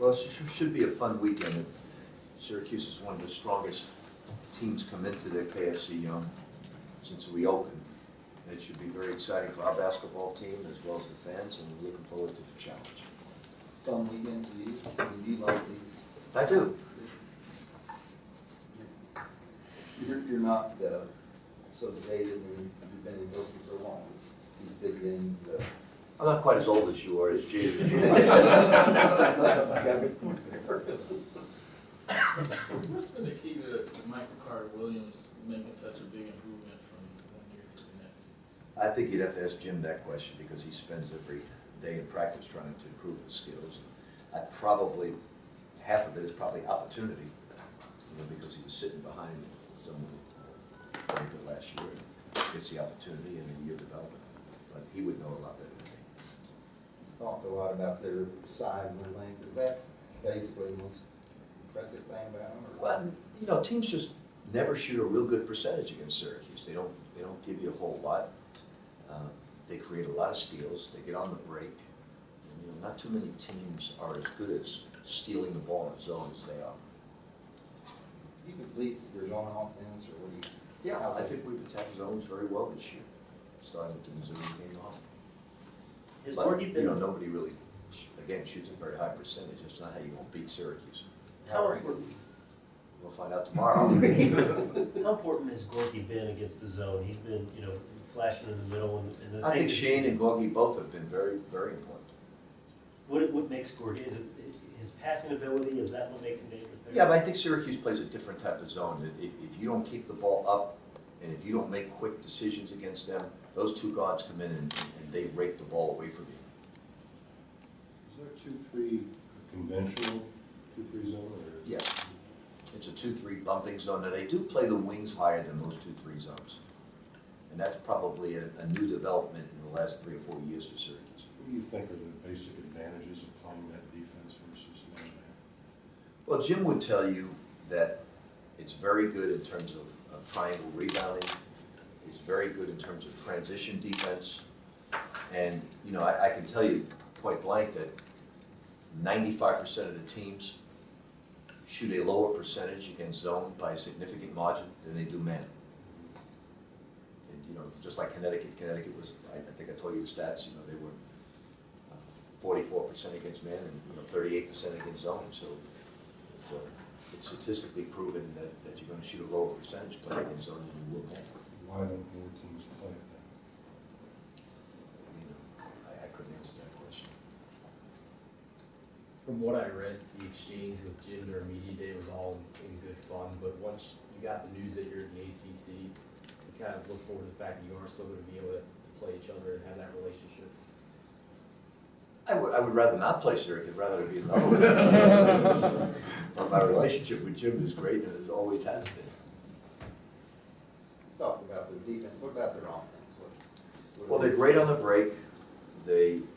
Well, it should be a fun weekend. Syracuse is one of the strongest teams come into the KFC Yum since we opened. It should be very exciting for our basketball team as well as the fans, and we're looking forward to the challenge. Fun weekend to you. Do you like these? I do. You're not so dated when you've been in Brooklyn so long. These big games. I'm not quite as old as you or as jaded as you are. What's been the key to Michael Carter-Williams making such a big improvement from one year to the next? I think you'd have to ask Jim that question because he spends every day in practice trying to improve his skills. Half of it is probably opportunity, because he was sitting behind someone very good last year and gets the opportunity and a year development. But he would know a lot better than me. You've talked a lot about their size and their length. Is that basically the most impressive thing about them? Well, teams just never shoot a real good percentage against Syracuse. They don't give you a whole lot. They create a lot of steals. They get on the break. And, not too many teams are as good as stealing the ball in zone as they are. You complete your zone offense, or what do you? Yeah, I think we've attacked zones very well this year, starting with the Missouri game on. But, nobody really, again, shoots a very high percentage. That's not how you're going to beat Syracuse. How important, We'll find out tomorrow. how important has Gorky been against the zone? He's been, flashing in the middle and the I think things Shane and Gorgie both have been very, very important. What makes Gorky? Is it his passing ability? Is that what makes him dangerous there? Yeah, but I think Syracuse plays a different type of zone. If you don't keep the ball up, and if you don't make quick decisions against them, those two guards come in and they rake the ball away from you. Is that 2-3 conventional 2-3 zone? Or? Yes. It's a 2-3 bumping zone. Now, they do play the wings higher than most 2-3 zones. And that's probably a new development in the last 3 or 4 years for Syracuse. What do you think are the basic advantages of playing that defense versus man-man? Well, Jim would tell you that it's very good in terms of triangle rebounding. It's very good in terms of transition defense. And, I can tell you point blank that 95% of the teams shoot a lower percentage against zone by a significant margin than they do man. And, just like Connecticut was, I think I told you the stats, they were 44% against man and 38% against zone. So it's statistically proven that you're going to shoot a lower percentage playing against zone than you will man. Why don't more teams play it then? I couldn't answer that question. From what I read, the exchange with Jim during media day was all in good fun, but once you got the news that you're in the ACC, you kind of look forward to the fact that you are still going to be able to play each other and have that relationship. I would rather not play Syracuse, rather than be in love. But my relationship with Jim is great, and it always has been. Let's talk about their defense. What about their offense? Well, they're great on the break.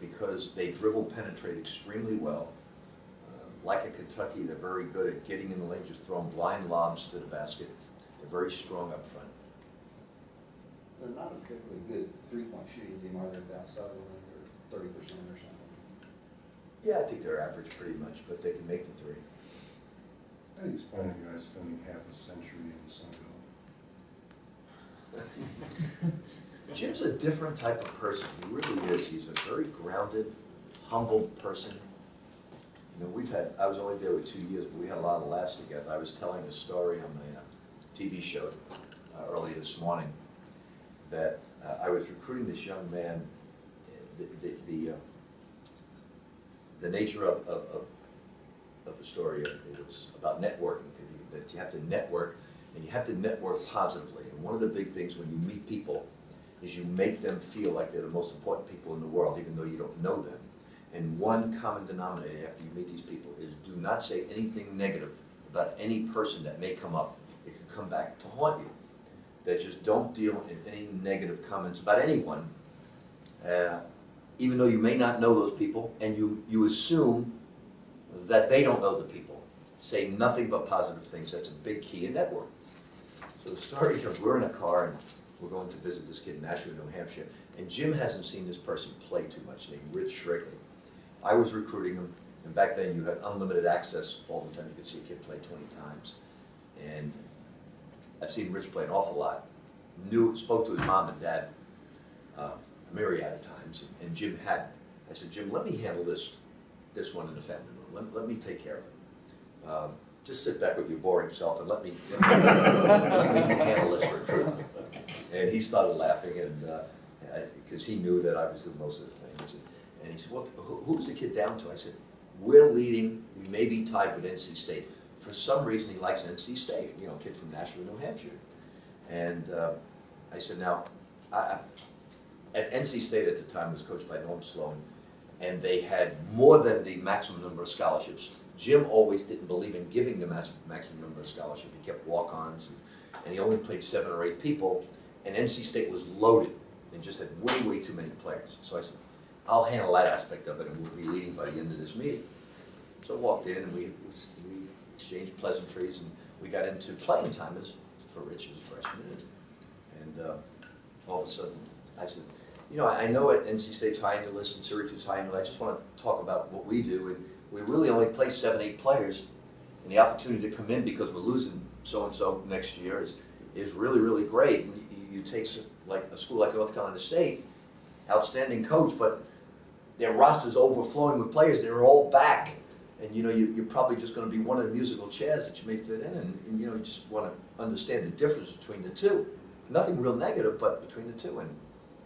Because they dribble penetrate extremely well. Like at Kentucky, they're very good at getting in the lane, just throwing blind lobs to the basket. They're very strong up front. They're not a particularly good three-point shooting team, are they? Outside of the 30% or something. Yeah, I think they're average pretty much, but they can make the three. How do you explain a guy spending half a century in the Sun Belt? Jim's a different type of person. He really is. He's a very grounded, humble person. I was only there with 2 years, but we had a lot of laughs together. I was telling a story on my TV show early this morning that I was recruiting this young man. The nature of the story, it was about networking, that you have to network, and you have to network positively. And one of the big things when you meet people is you make them feel like they're the most important people in the world, even though you don't know them. And one common denominator after you meet these people is do not say anything negative about any person that may come up. It could come back to haunt you. That just don't deal in any negative comments about anyone, even though you may not know those people, and you assume that they don't know the people. Say nothing but positive things. That's a big key in network. So the story here, we're in a car and we're going to visit this kid in Nashua, New Hampshire, and Jim hasn't seen this person play too much, named Rich Shrigley. I was recruiting him, And back then, you had unlimited access all the time. You could see a kid play 20 times. And I've seen Rich play an awful lot. Spoke to his mom and dad a myriad of times, and Jim hadn't. I said, Jim, let me handle this one in the family room. Let me take care of it. Just sit back with your boring self and let me handle this for a trip. And he started laughing, and because he knew that I was doing most of the things. And he said, well, who's the kid down to? I said, we're leading. We may be tied with NC State. For some reason, he likes NC State, you know, a kid from Nashville, New Hampshire. And I said, now, at NC State at the time was coached by Norm Sloan, and they had more than the maximum number of scholarships. Jim always didn't believe in giving the maximum number of scholarships. He kept walk-ons, and he only played 7 or 8 people, and NC State was loaded and just had way, way too many players. So I said, I'll handle that aspect of it, and we'll be leading by the end of this meeting. So I walked in, and we exchanged pleasantries, and we got into playing time for Rich as a freshman. And all of a sudden, I said, you know, I know at NC State's high on your list and Syracuse high on your list. I just want to talk about what we do. And we really only play 7, 8 players. And the opportunity to come in because we're losing so-and-so next year is really, really great. And you take like a school like North Carolina State, outstanding coach, but their roster's overflowing with players. They're all back. And, you know, you're probably just going to be one of the musical chairs that you may fit in. And you know, you just want to understand the difference between the two. Nothing real negative, but between the two. And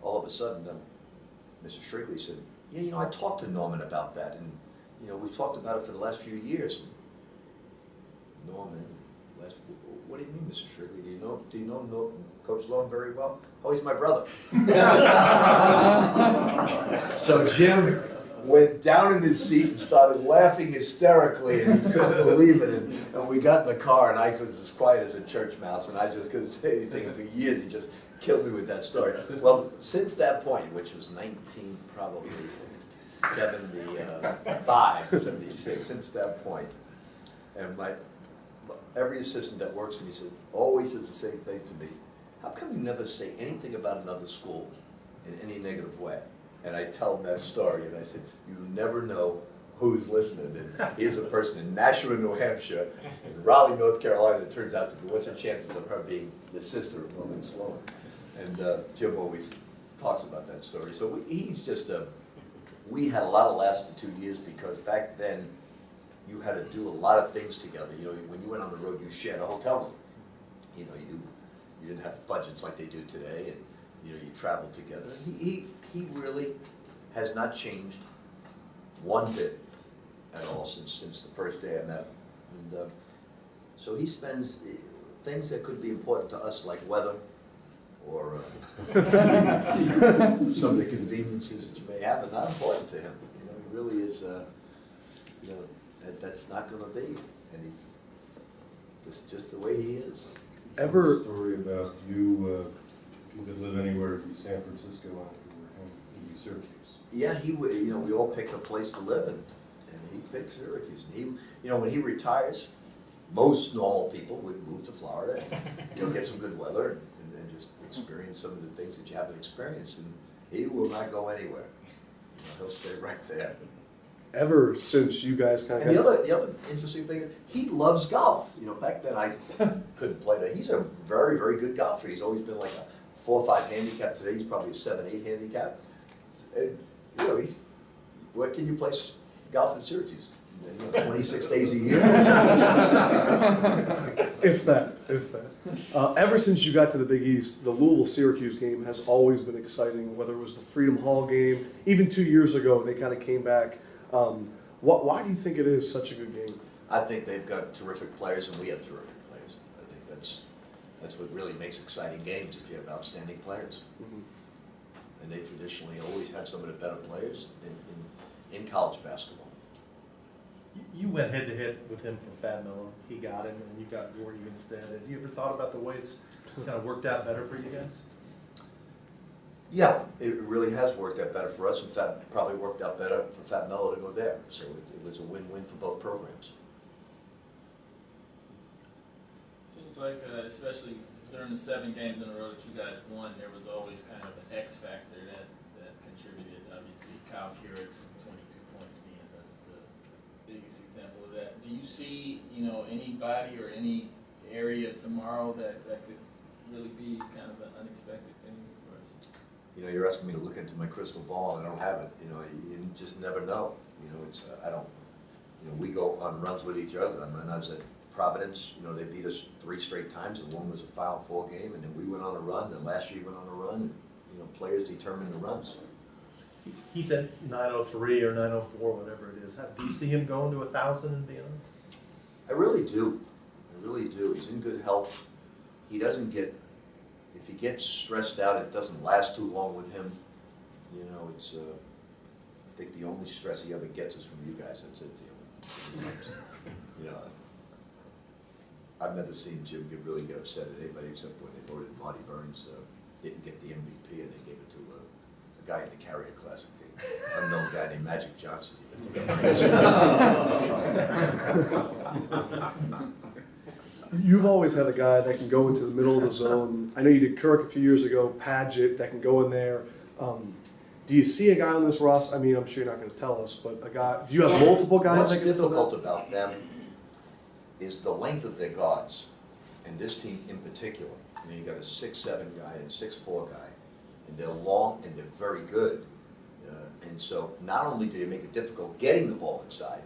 all of a sudden, Mr. Strigley said, yeah, you know, I talked to Norman about that. And, you know, we've talked about it for the last few years. And Norman, what do you mean, Mr. Strigley? Do you know Coach Sloan very well? Oh, he's my brother. So Jim went down in his seat and started laughing hysterically, and he couldn't believe it. And we got in the car, and I was as quiet as a church mouse, and I just couldn't say anything. And for years, he just killed me with that story. Well, since that point, which was 1975, 76, since that point, and every assistant that works for me always says the same thing to me. How come you never say anything about another school in any negative way? And I tell them that story, and I said, you never know who's listening. And here's a person in Nashville, New Hampshire, and Raleigh, North Carolina, that turns out to be, what's the chances of her being the sister of Norman Sloan? And Jim always talks about that story. So he's just we had a lot of laughs for 2 years because back then you had to do a lot of things together. You know, when you went on the road, you shared a hotel room. You know, you didn't have budgets like they do today, and you know, you traveled together. And he really has not changed one bit at all since the first day I met him. And so he spends things that could be important to us, like weather, or some of the conveniences that you may have, are not important to him. You know, he really is. You know, that's not going to be, and he's just the way he is. Ever story about you? If you could live anywhere, it'd be San Francisco, and if you were him, it'd be Syracuse. Yeah, you know, we all pick a place to live in, and he picked Syracuse. And you know, when he retires, most normal people would move to Florida and you know, get some good weather and just experience some of the things that you haven't experienced. And he will not go anywhere. You know, he'll stay right there. Ever since you guys kind of And the other interesting thing is he loves golf. You know, back then I couldn't play that. He's a very, very good golfer. He's always been like a 4 or 5 handicap. Today he's probably a 7, 8 handicap. And, you know, what can you play golf in Syracuse? You know, 26 days a year. if that. Ever since you got to the Big East, the Louisville-Syracuse game has always been exciting, whether it was the Freedom Hall game, even 2 years ago, they kind of came back. Why do you think it is such a good game? I think they've got terrific players, and we have terrific players. I think that's what really makes exciting games, if you have outstanding players. Mm-hmm. And they traditionally always have some of the better players in college basketball. You went head-to-head with him for Fab Miller. He got him, and you got Gordy instead. Have you ever thought about the way it's kind of worked out better for you guys? Yeah, it really has worked out better for us, and probably worked out better for Fab Miller to go there. So it was a win-win for both programs. Seems like, especially during the 7 games in a row that you guys won, there was always kind of an X factor that contributed. Obviously, Kyle Keurig 22 points being the anybody or any area tomorrow that could really be kind of an unexpected thing for us? You know, you're asking me to look into my crystal ball, and I don't have it. You know, you just never know. You know, it's, I don't, you know, we go on runs with each other. I mean, I was at Providence, you know, they beat us 3 straight times, and one was a Final Four game, and then we went on a run, and last year went on a run, and, you know, players determine the runs. He said 903 or 904, whatever it is. Do you see him going to 1,000 and beyond? I really do. I really do. He's in good health. He doesn't get, if he gets stressed out, it doesn't last too long with him. You know, it's, I think the only stress he ever gets is from you guys. That's it, you know. I've never seen Jim really get upset at anybody except when they voted Marty Burns didn't get the MVP and they gave it to a guy in the Carrier Classic team, unknown guy named Magic Johnson. You've always had a guy that can go into the middle of the zone. I know you did Kirk a few years ago, Padgett, that can go in there. Do you see a guy on this roster? I mean, I'm sure you're not going to tell us, but a guy, do you have multiple guys What's that can fill difficult that? about them is the length of their guards, and this team in particular. I mean, you got a 6'7" guy and a 6'4" guy, and they're long and they're very good. And so not only do they make it difficult getting the ball inside,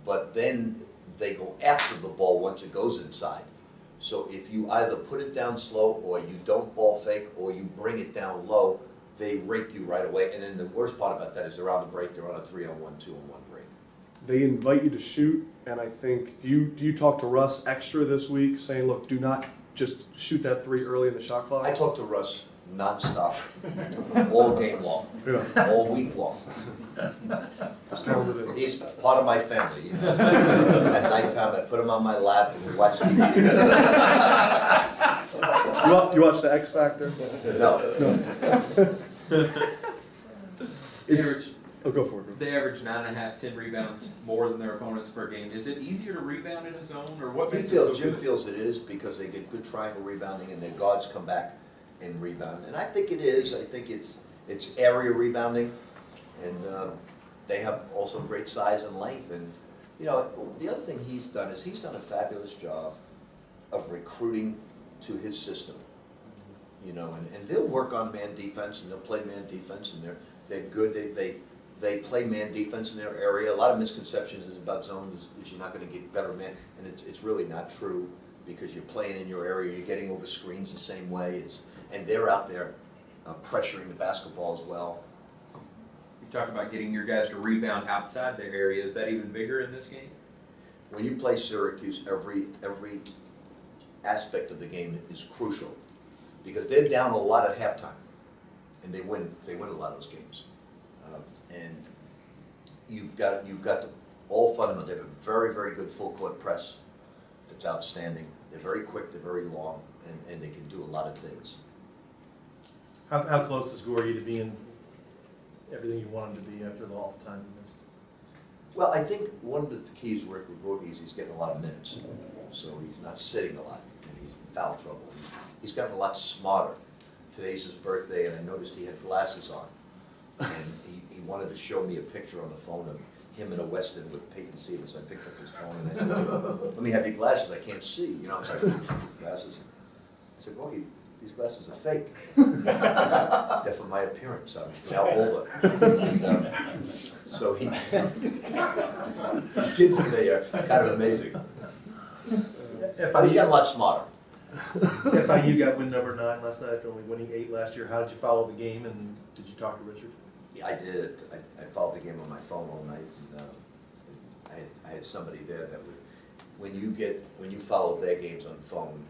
but then they go after the ball once it goes inside. So if you either put it down slow or you don't ball fake or you bring it down low, they rake you right away. And then the worst part about that is they're on the break, they're on a 3-on-1, 2-on-1 break. They invite you to shoot, and I think, do you talk to Russ extra this week, saying, look, do not just shoot that 3 early in the shot clock? I talk to Russ nonstop, all game long, Yeah. all week long. Just pound it in. He's part of my family, you know. At nighttime, I put him on my lap and we watch TV. You watch the X Factor? No. It's, oh, go for it. Bro. They average 9.5, 10 rebounds more than their opponents per game. Is it easier to rebound in a zone, or what makes it so Jim good? feels it is because they get good triangle rebounding and their guards come back and rebound. And I think it is. I think it's area rebounding, and they have also great size and length. And you know, the other thing he's done is he's done a fabulous job of recruiting to his system. You know, and they'll work on man defense and they'll play man defense, and they're good. They play man defense in their area. A lot of misconceptions is about zones is you're not going to get better man, and it's really not true because you're playing in your area. You're getting over screens the same way. And they're out there pressuring the basketball as well. You talk about getting your guys to rebound outside their area. Is that even bigger in this game? When you play Syracuse, every aspect of the game is crucial because they're down a lot at halftime, and they win a lot of those games. And you've got all fundamental. They have a very, very good full court press. It's outstanding. They're very quick. They're very long, and they can do a lot of things. How close is Gorgie to being everything you want him to be after the all the time he missed? Well, I think one of the keys work with Gorgie is he's getting a lot of minutes, so he's not sitting a lot, and he's in foul trouble. He's gotten a lot smarter. Today's his birthday, and I noticed he had glasses on, and he wanted to show me a picture on the phone of him in a Weston with Peyton Stevens. I picked up his phone and I said, "Let me have your glasses. I can't see." You know, so I picked up his glasses. I said, "Gorgie, these glasses are fake." He said, "They're for my appearance. I'm now older." So these kids today are kind of amazing. But he's got a lot smarter. FIU got win number 9 last night after only winning 8 last year. How did you follow the game, and did you talk to Richard? Yeah, I did. I followed the game on my phone all night, and I had somebody there that would, when you follow their games on the phone,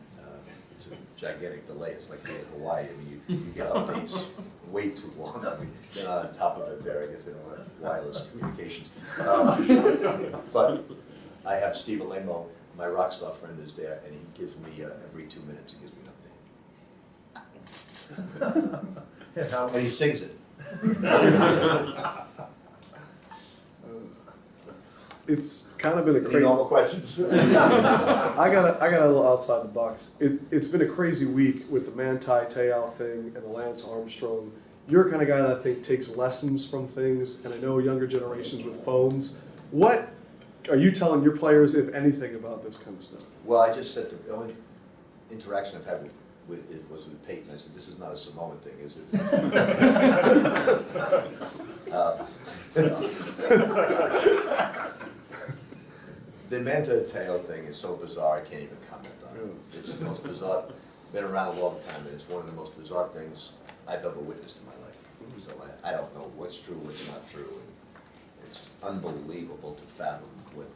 it's a gigantic delay. It's like being in Hawaii. I mean, you get updates way too long. I mean, they're not on top of it there. I guess they don't have wireless communications. But I have Steve Alemo, my rock star friend, is there, and he gives me every 2 minutes. He gives me an update, and he sings it. It's kind of been a Any crazy. normal questions? I got a little outside the box. It's been a crazy week with the Manti Te'o thing and the Lance Armstrong. You're the kind of guy that I think takes lessons from things, and I know younger generations with phones. What are you telling your players, if anything, about this kind of stuff? Well, I just said the only interaction I've had with it was with Peyton. I said, "This is not a Samoan thing, is it?" The Manta Teo thing is so bizarre, I can't even comment on it. It's the most bizarre, been around a long time, and it's one of the most bizarre things I've ever witnessed in my life. So I don't know what's true, what's not true, and it's unbelievable to fathom what,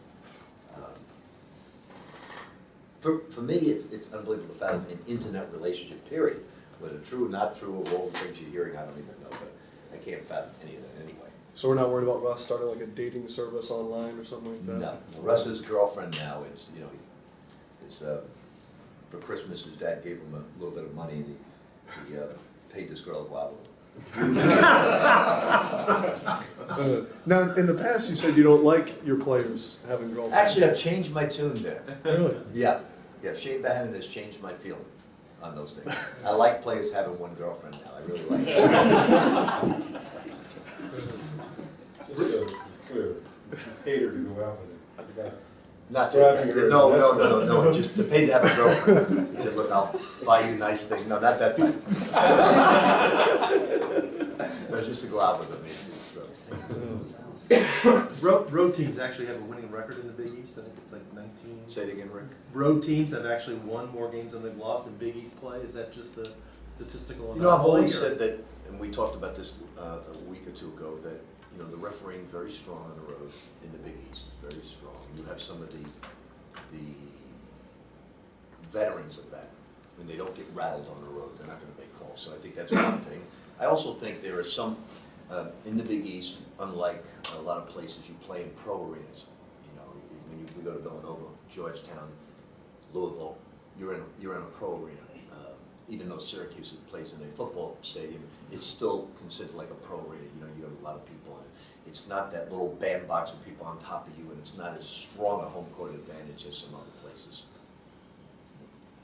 for me, it's unbelievable to fathom an internet relationship, period. Whether true or not true, or all the things you're hearing, I don't even know, but I can't fathom any of that anyway. So we're not worried about Russ starting like a dating service online or something like that? No, Russ's girlfriend now, it's, you know, for Christmas, his dad gave him a little bit of money, and he paid this girl to go out with him. Now, in the past, you said you don't like your players having girlfriends. Actually, I've changed my tune there. Really? Yeah, Shane Boeheim has changed my feeling on those things. I like players having one girlfriend now, I really like it. Just so clear, cater to go out with it. Not Describing to, her as no, just to pay to have a girlfriend. He said, look, I'll buy you nice things. No, not that type. No, just to go out with him. Road teams actually have a winning record in the Big East. I think it's like 19. Say it again, Rick. Road teams have actually won more games than they've lost in Big East play. Is that just a statistical anomaly? You know, I've always or- said that, and we talked about this a week or two ago, that, you know, the refereeing very strong on the road in the Big East, very strong. You have some of the veterans of that, when they don't get rattled on the road, they're not gonna make calls. So I think that's one thing. I also think there are some, in the Big East, unlike a lot of places, you play in pro arenas. You know, when we go to Villanova, Georgetown, Louisville, you're in a pro arena. Even though Syracuse plays in a football stadium, it's still considered like a pro arena. You know, you have a lot of people in it. It's not that little bandbox with people on top of you, and it's not as strong a home court advantage as some other places.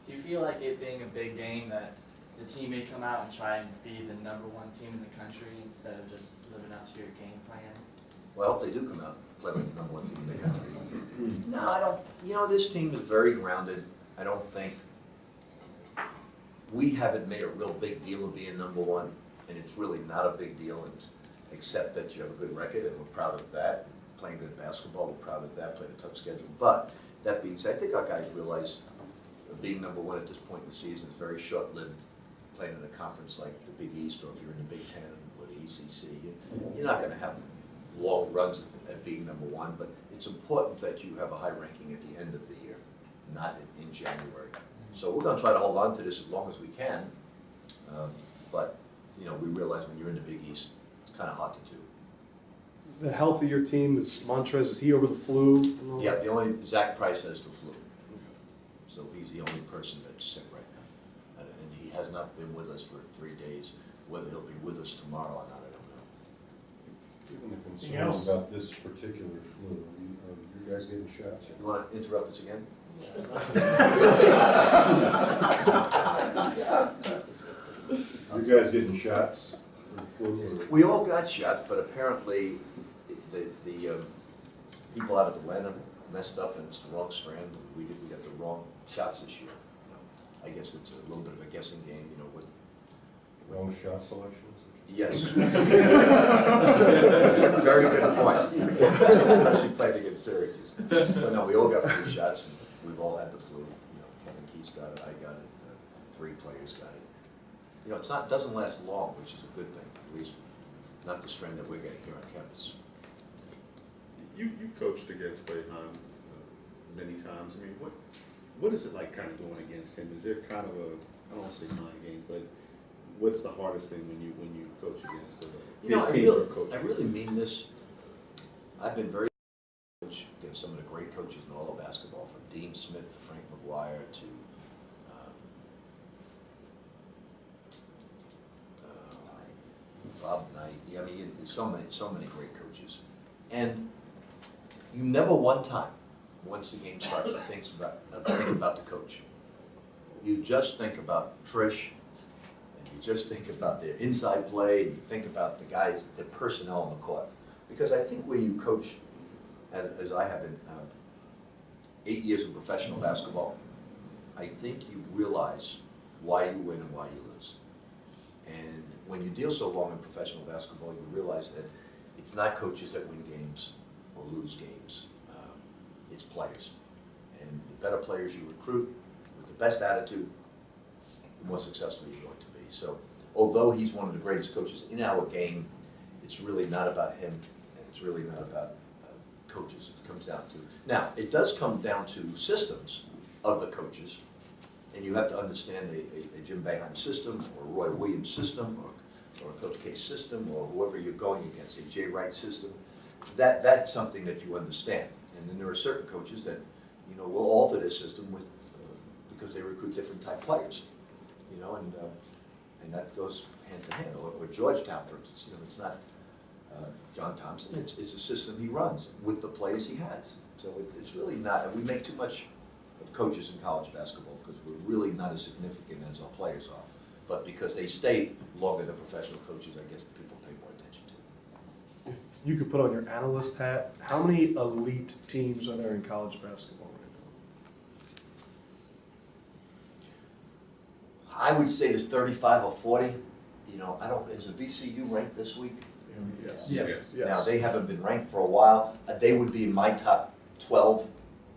Do you feel like it being a big game that the team may come out and try and be the #1 team in the country instead of just living up to your game plan? Well, I hope they do come out and play like the #1 team in the country. No, I don't. You know, this team is very grounded. I don't think we haven't made a real big deal of being #1, and it's really not a big deal, except that you have a good record, and we're proud of that. Playing good basketball, we're proud of that. Playing a tough schedule. But that being said, I think our guys realize being #1 at this point in the season is very short-lived. Playing in a conference like the Big East, or if you're in the Big Ten or the ACC, you're not going to have long runs at being #1. But it's important that you have a high ranking at the end of the year, not in January. So we're going to try to hold on to this as long as we can. But you know, we realize when you're in the Big East, it's kind of hard to do. The health of your team is Montrez. Is he over the flu? and all Yeah, that? the only Zach Price has the flu, so he's the only person that's sick right now, and he has not been with us for 3 days. Whether he'll be with us tomorrow or not, I don't know. Given the Anything concerns else? about this particular flu, are you guys getting shots? You want to interrupt us again? Are you guys getting shots for the flu? Or? We all got shots, but apparently the people out of Atlanta messed up, and it's the wrong strand. We got the wrong shots this year. You know, I guess it's a little bit of a guessing game. You know what? Wrong shot selections? Yes. Very good point. Especially playing against Syracuse. But no, we all got flu shots, and we've all had the flu. You know, Kevin Keith's got it, I got it, 3 players got it. You know, doesn't last long, which is a good thing, at least not the strain that we're getting here on campus. You coached against Boeheim many times. I mean, what is it like kind of going against him? Is there kind of a, I don't want to say mind game, but what's the hardest thing when you coach against his teams or coach? I really mean this. I've been very coached against some of the great coaches in all of basketball, from Dean Smith to Frank McGuire to Bob Knight. Yeah, I mean, there's so many great coaches, and you never one time, once the game starts, think about the coach. You just think about Trish, and you just think about their inside play, and you think about the guys, the personnel on the court. Because I think when you coach as I have in 8 years of professional basketball, I think you realize why you win and why you lose. And when you deal so long in professional basketball, you realize that it's not coaches that win games or lose games. It's players. And the better players you recruit with the best attitude, the more successful you're going to be. So although he's one of the greatest coaches in our game, it's really not about him, and it's really not about coaches. It comes down to, now, it does come down to systems of the coaches, and you have to understand a Jim Boeheim system, or a Roy Williams system, or a Coach K system, or whoever you're going against, a Jay Wright system. That's something that you understand. And then there are certain coaches that, you know, will alter their system with, because they recruit different type players, you know, and that goes hand to hand. Or Georgetown, for instance, you know, it's not John Thompson, it's a system he runs with the players he has. So it's really not, and we make too much of coaches in college basketball because we're really not as significant as our players are. But because they stay longer than professional coaches, I guess people pay more attention to. If you could put on your analyst hat, how many elite teams are there in college basketball right now? I would say there's 35 or 40. You know, I don't, is the VCU ranked this week? Yes. Now, they haven't been ranked for a while. They would be in my top 12,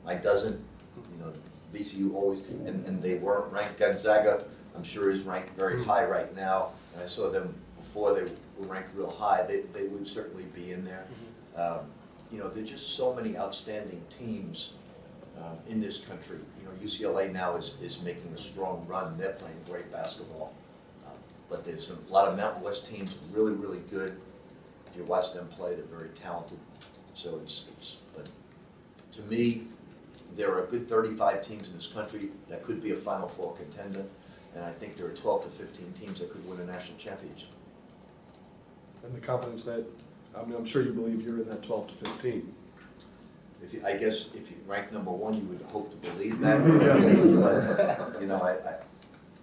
my dozen. You know, VCU always, and they weren't ranked. Gonzaga, I'm sure, is ranked very high right now. And I saw them before they were ranked real high. They would certainly be in there. You know, there are just so many outstanding teams in this country. You know, UCLA now is making a strong run. They're playing great basketball. But there's a lot of Mountain West teams really, really good. If you watch them play, they're very talented. So but to me, there are a good 35 teams in this country that could be a Final Four contender, and I think there are 12 to 15 teams that could win a national championship. And the confidence that, I mean, I'm sure you believe you're in that 12 to 15. I guess if you rank number one, you would hope to believe that. But, you know,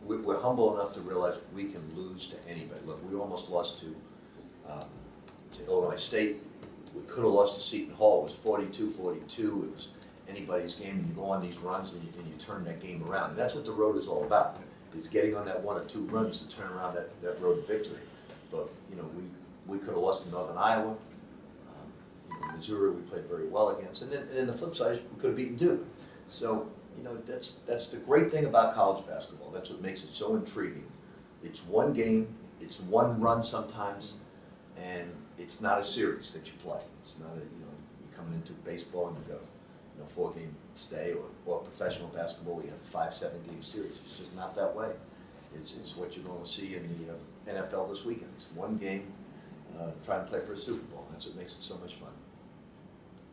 we're humble enough to realize we can lose to anybody. Look, we almost lost to Illinois State. We could have lost to Seton Hall. It was 42-42. It was anybody's game, and you go on these runs and you turn that game around. And that's what the road is all about, is getting on that 1 or 2 runs to turn around that road to victory. But, you know, we could have lost to Northern Iowa. You know, Missouri we played very well against. And then the flip side is we could have beaten Duke. So, you know, that's the great thing about college basketball. That's what makes it so intriguing. It's one game, it's one run sometimes, and it's not a series that you play. It's not you know, you're coming into baseball and you've got a 4-game stay, or professional basketball, we have a 5-7 game series. It's just not that way. It's what you're going to see in the NFL this weekend. It's one game trying to play for a Super Bowl. That's what makes it so much fun.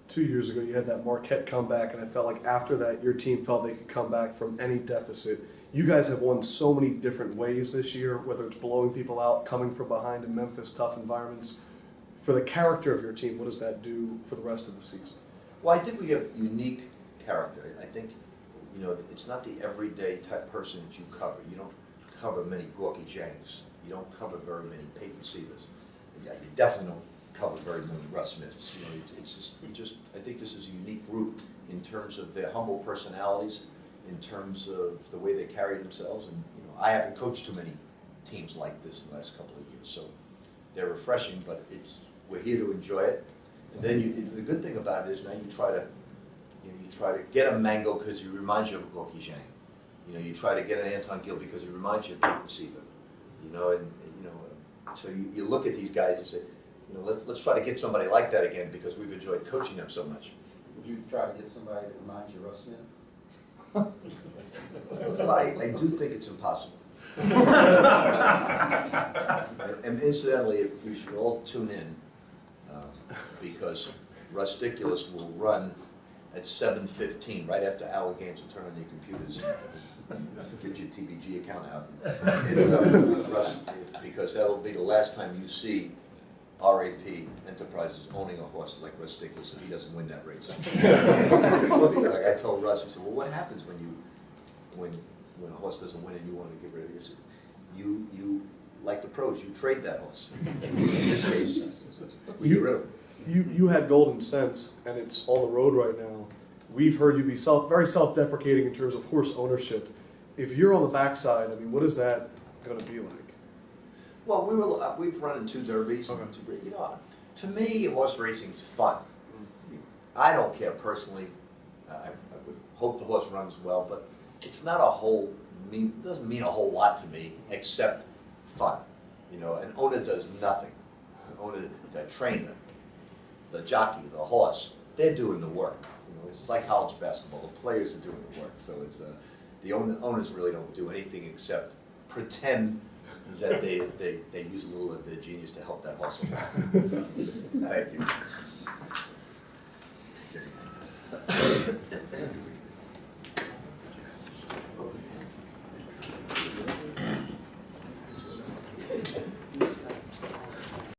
2 years ago, you had that Marquette comeback, and I felt like after that, your team felt they could come back from any deficit. You guys have won so many different ways this year, whether it's blowing people out, coming from behind in Memphis, tough environments. For the character of your team, what does that do for the rest of the season? Well, I think we have unique character. I think, you know, it's not the everyday type person that you cover. You don't cover many Gorky Jangs. You don't cover very many Peyton Sievers. You definitely don't cover very many Russ Smiths. You know, it's just, I think this is a unique group in terms of their humble personalities, in terms of the way they carry themselves. And, you know, I haven't coached too many teams like this in the last couple of years. So they're refreshing, but we're here to enjoy it. And then the good thing about it is now you try to get a Mango because he reminds you of a Gorky Zhang. You know, you try to get an Anton Gill because he reminds you of Peyton Sievert. You know, and you know, so you look at these guys and say, you know, let's try to get somebody like that again because we've enjoyed coaching them so much. Would you try to get somebody that reminds you of Russ Smith? Well, I do think it's impossible. And incidentally, if we should all tune in, because Rusticulous will run at 7:15, right after our games, and turn on your computers and get your TVG account out. And, Russ, because that'll be the last time you see RAP Enterprises owning a horse like Rusticulous if he doesn't win that race. Like I told Russ, he said, well, what happens when a horse doesn't win and you want to get rid of it? He said, you like the pros, you trade that horse. In this case, we get rid of him. You had Golden Sense, and it's on the road right now. We've heard you be very self-deprecating in terms of horse ownership. If you're on the backside, I mean, what is that going to be like? Well, we've run in 2 derbies, Okay. you know, to me, horse racing's fun. I don't care personally, I would hope the horse runs well, but it's not doesn't mean a whole lot to me, except fun. You know, an owner does nothing. An owner, the trainer, the jockey, the horse, they're doing the work. You know, it's like college basketball, the players are doing the work, so it's, the owners really don't do anything except pretend that they use a little of their genius to help that horse along. Thank you.